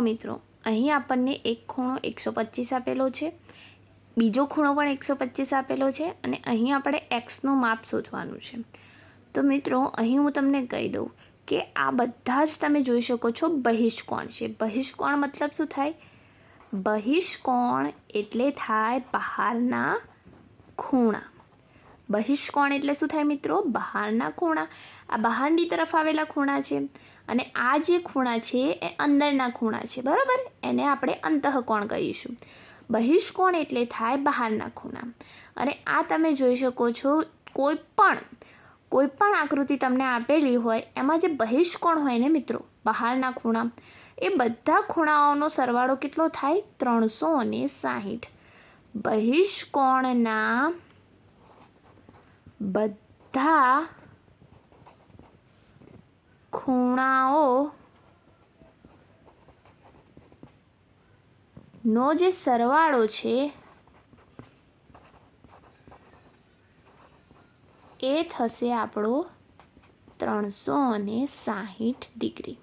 મિત્રો, અહીં આપણને એક ખૂણો 125 આપેલો છે, બીજો ખૂણો પણ 125 આપેલો છે અને અહીં આપણે એક્સનું માપ શોધવાનું છે. તો મિત્રો, અહીં હું તમને કહી દઉં કે આ બધા જ તમે જોઈ શકો છો બહિષ્કોણ છે. બહિષ્કોણ મતલબ શું થાય? બહિષ્કોણ એટલે થાય બહારના ખૂણા. બહિષ્કોણ એટલે શું થાય મિત્રો? બહારના ખૂણા. આ બહારની તરફ આવેલા ખૂણા છે અને આ જે ખૂણા છે એ અંદરના ખૂણા છે, બરાબર? એને આપણે અંતઃકોણ કહીશું. બહિષ્કોણ એટલે થાય બહારના ખૂણા. અને આ તમે જોઈ શકો છો, કોઈ પણ આકૃતિ તમને આપેલી હોય એમાં જે બહિષ્કોણ હોય ને મિત્રો, બહારના ખૂણા, એ બધા ખૂણાઓનો સરવાળો કેટલો થાય? 360. બહિષ્કોણના બધા ખૂણાઓ નો જે સરવાળો છે એ થશે આપણો 360 ડિગ્રી.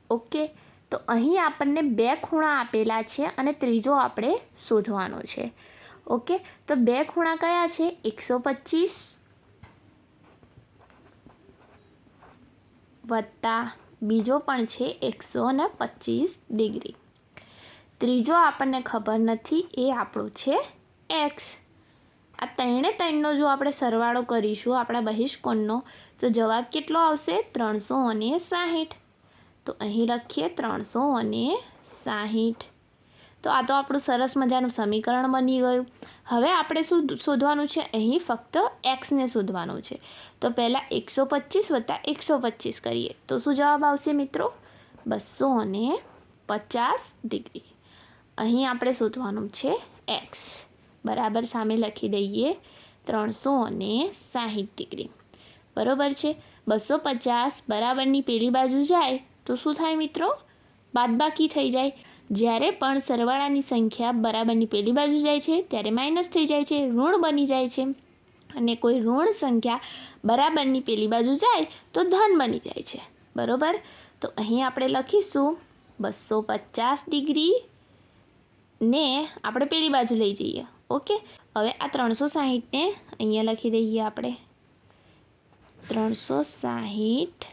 ઓકે, તો અહીં આપણને બે ખૂણા આપેલા છે અને ત્રીજો આપણે શોધવાનો છે. ઓકે, તો બે ખૂણા કયા છે? 125 વત્તા બીજો પણ છે 125 ડિગ્રી. ત્રીજો આપણને ખબર નથી, એ આપણું છે એક્સ. આ ત્રણનો જો આપણે સરવાળો કરીશું આપણા બહિષ્કોણનો, તો જવાબ કેટલો આવશે? 360. તો અહીં લખીએ 360. તો આ તો આપણું સરસ મજાનું સમીકરણ બની ગયું. હવે આપણે શું શોધવાનું છે? અહીં ફક્ત એક્સને શોધવાનું છે. તો પહેલાં 125 વત્તા 125 કરીએ તો શું જવાબ આવશે મિત્રો? 250 ડિગ્રી. અહીં આપણે શોધવાનું છે એક્સ. બરાબર, સામે લખી દઈએ 360 ડિગ્રી. બરાબર છે. 250 બરાબરની પેલી બાજુ જાય તો શું થાય મિત્રો? બાદબાકી થઈ જાય. જ્યારે પણ સરવાળાની સંખ્યા બરાબરની પેલી બાજુ જાય છે ત્યારે માઇનસ થઈ જાય છે, ઋણ બની જાય છે. અને કોઈ ઋણ સંખ્યા બરાબરની પેલી બાજુ જાય તો ધન બની જાય છે. બરાબર, તો અહીં આપણે લખીશું 250 ડિગ્રી ને આપણે પેલી બાજુ લઈ જઈએ. ઓકે, હવે આ 360ને અહીંયા લખી દઈએ આપણે. 360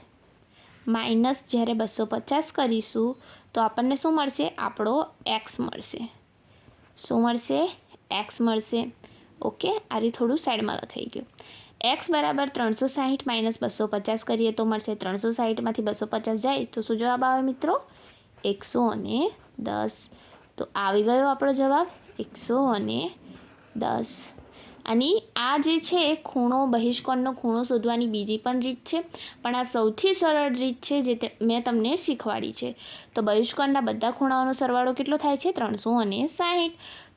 માઇનસ જ્યારે 250 કરીશું તો આપણને શું મળશે? આપણો એક્સ મળશે. શું મળશે? એક્સ મળશે. ઓકે, આ રીતે થોડું સાઈડમાં લખાઈ ગયું. એક્સ બરાબર 360 માઇનસ 250 કરીએ તો મળશે 360માંથી 250 જાય તો શું જવાબ આવે મિત્રો? 110. તો આવી ગયો આપણો જવાબ 110. અને આ જે છે ખૂણો, બહિષ્કોણનો ખૂણો શોધવાની બીજી પણ રીત છે, પણ આ સૌથી સરળ રીત છે જે મેં તમને શીખવાડી છે. તો બહિષ્કોણના બધા ખૂણાઓનો સરવાળો કેટલો થાય છે? 360.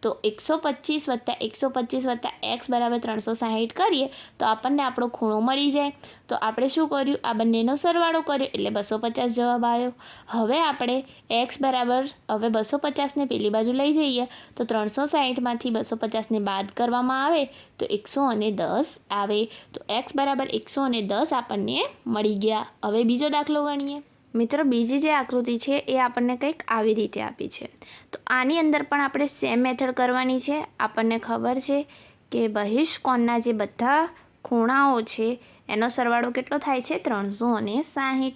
તો 125 વત્તા 125 વત્તા એક્સ બરાબર 360 કરીએ તો આપણને આપણો ખૂણો મળી જાય. તો આપણે શું કર્યું? આ બંનેનો સરવાળો કર્યો એટલે 250 જવાબ આવ્યો. હવે આપણે એક્સ બરાબર, હવે 250ને પેલી બાજુ લઈ જઈએ તો 360માંથી 250ને બાદ કરવામાં આવે તો 110 આવે. તો એક્સ બરાબર 110 આપણને મળી ગયા. હવે બીજો દાખલો ગણીએ. મિત્રો, બીજી જે આકૃતિ છે એ આપણને કંઈક આવી રીતે આપી છે. તો આની અંદર પણ આપણે સેમ મેથડ કરવાની છે. આપણને ખબર છે કે બહિષ્કોણના જે બધા ખૂણાઓ છે એનો સરવાળો કેટલો થાય છે? 360.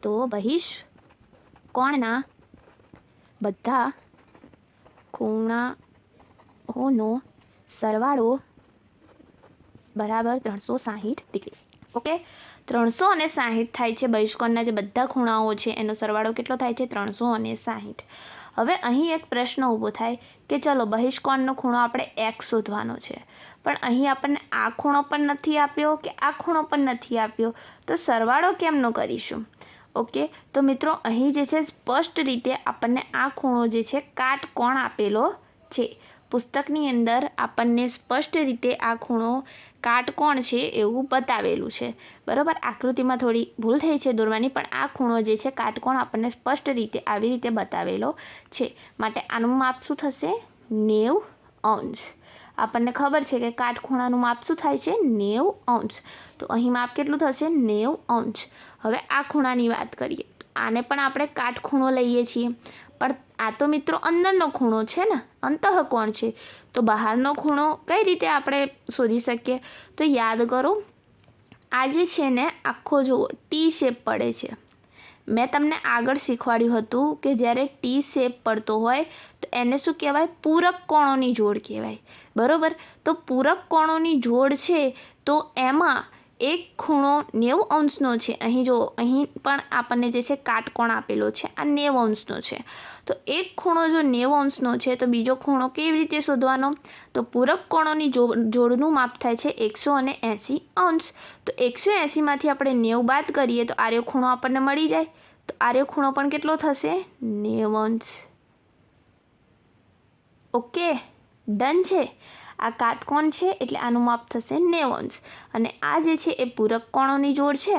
તો બહિષ્કોણના બધા ખૂણાઓનો સરવાળો બરાબર 360 ડિગ્રી. ઓકે, 360 થાય છે. બહિષ્કોણના જે બધા ખૂણાઓ છે એનો સરવાળો કેટલો થાય છે? 360. હવે અહીં એક પ્રશ્ન ઊભો થાય કે ચલો બહિષ્કોણનો ખૂણો આપણે એક્સ શોધવાનો છે, પણ અહીં આપણને આ ખૂણો પણ નથી આપ્યો કે આ ખૂણો પણ નથી આપ્યો, તો સરવાળો કેમનો કરીશું? ઓકે, તો મિત્રો અહીં જે છે સ્પષ્ટ રીતે આપણને આ ખૂણો જે છે કાટકોણ આપેલો છે. પુસ્તકની અંદર આપણને સ્પષ્ટ રીતે આ ખૂણો કાટકોણ છે એવું બતાવેલું છે. બરાબર, આકૃતિમાં થોડી ભૂલ થઈ છે દોરવાની, પણ આ ખૂણો જે છે કાટકોણ આપણને સ્પષ્ટ રીતે આવી રીતે બતાવેલો છે. માટે આનું માપ શું થશે? 90°. આપણને ખબર છે કે કાટખૂણાનું માપ શું થાય છે? 90°. તો અહીં માપ કેટલું થશે? 90°. હવે આ ખૂણાની વાત કરીએ. આને પણ આપણે કાટખૂણો લઈએ છીએ, પણ આ તો મિત્રો અંદરનો ખૂણો છે ને, અંતઃકોણ છે, તો બહારનો ખૂણો કઈ રીતે આપણે શોધી શકીએ? તો યાદ કરો, આ જે છે ને આખો જુઓ ટી શેપ પડે છે. મેં તમને આગળ શીખવાડ્યું હતું કે જ્યારે ટી શેપ પડતો હોય તો એને શું કહેવાય? પૂરક કોણોની જોડ કહેવાય, બરાબર? તો પૂરક કોણોની જોડ છે તો એમાં એક ખૂણો 90 અંશનો છે. અહીં જો, અહીં પણ આપણને જે છે કાટકોણ આપેલો છે, આ 90 અંશનો છે. તો એક ખૂણો જો 90 અંશનો છે તો બીજો ખૂણો કેવી રીતે શોધવાનો? તો પૂરક કોણોની જોડનું માપ થાય છે 180 અંશ. તો 180માંથી આપણે 90 બાદ કરીએ તો આર્યો ખૂણો આપણને મળી જાય. તો આર્યો ખૂણો પણ કેટલો થશે? 90 અંશ. ઓકે, ડન છે. આ કાટકોણ છે એટલે આનું માપ થશે 90 અંશ. અને આ જે છે એ પૂરક કોણોની જોડ છે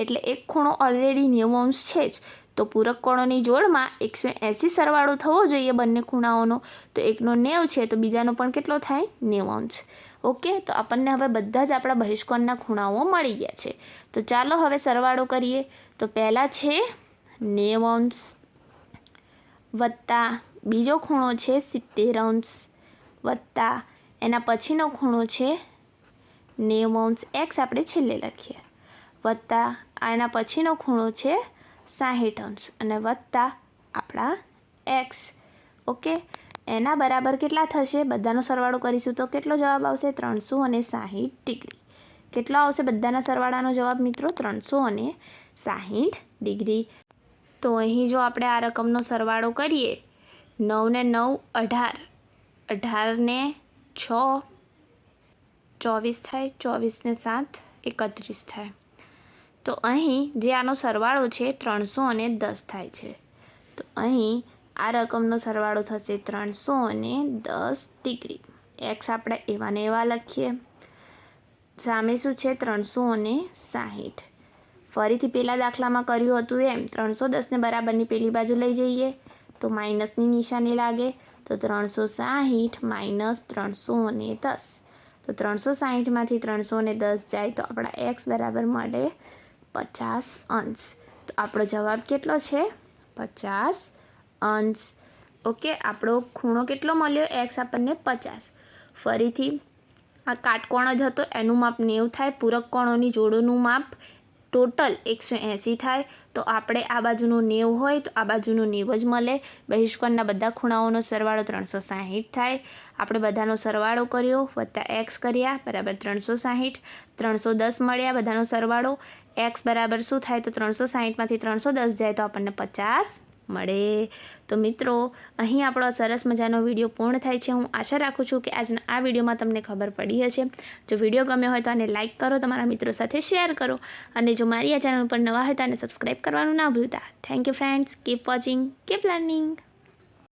એટલે એક ખૂણો ઓલરેડી 90 અંશ છે જ. તો પૂરક કોણોની જોડમાં 180 સરવાળો થવો જોઈએ બંને ખૂણાઓનો. તો એકનો 90 છે તો બીજાનો પણ કેટલો થાય? 90 અંશ. ઓકે, તો આપણને હવે બધા જ આપણા બહિષ્કોણના ખૂણાઓ મળી ગયા છે. તો ચાલો હવે સરવાળો કરીએ. તો પહેલાં છે 90 અંશ વત્તા બીજો ખૂણો છે 70 અંશ વત્તા એના પછીનો ખૂણો છે 90 અંશ, એક્સ આપણે છેલ્લે લખીએ, વત્તા એના પછીનો ખૂણો છે 60 અંશ અને વત્તા આપણા એક્સ. ઓકે, એના બરાબર કેટલા થશે? બધાનો સરવાળો કરીશું તો કેટલો જવાબ આવશે? 360 ડિગ્રી. કેટલો આવશે બધાના સરવાળાનો જવાબ મિત્રો? 360 ડિગ્રી. તો અહીં જો આપણે આ રકમનો સરવાળો કરીએ, 9 ને 9 18, 18 ને 6 24 થાય, 24 ને 7 31 થાય. તો અહીં જે આનો સરવાળો છે 310 થાય છે. તો અહીં આ રકમનો સરવાળો થશે 310 ડિગ્રી. એક્સ આપણે એવા ને એવા લખીએ, સામે શું છે? 360. ફરીથી પહેલાં દાખલામાં કર્યું હતું એમ 310ને બરાબરની પેલી બાજુ લઈ જઈએ તો માઇનસની નિશાની લાગે. તો 360 માઇનસ 310. તો 360માંથી 310 જાય તો આપણા એક્સ બરાબર મળે 50 અંશ. તો આપણો જવાબ કેટલો છે? 50 અંશ. ઓકે, આપણો ખૂણો કેટલો મળ્યો? એક્સ આપણને 50. ફરીથી આ કાટકોણ જ હતો, એનું માપ 90 થાય. પૂરક કોણોની જોડોનું માપ ટોટલ 180 થાય. તો આપણે આ બાજુનું 90 હોય તો આ બાજુનું 90 જ મળે. બહિષ્કોણના બધા ખૂણાઓનો સરવાળો 360 થાય. આપણે બધાનો સરવાળો કર્યો વત્તા એક્સ કર્યા બરાબર 360. 310 મળ્યા બધાનો સરવાળો. એક્સ બરાબર શું થાય? તો 360માંથી 310 જાય તો આપણને 50 મળે. તો મિત્રો, અહીં આપણો સરસ મજાનો વિડીયો પૂર્ણ થાય છે. હું આશા રાખું છું કે આજના આ વિડીયોમાં તમને ખબર પડી હશે. જો વિડીયો ગમ્યો હોય તો આને લાઇક કરો, તમારા મિત્રો સાથે શેર કરો અને જો મારી આ ચેનલ પર નવા હોય તો આને સબસ્ક્રાઈબ કરવાનું ના ભૂલતા. Thank you friends. Keep watching, keep learning.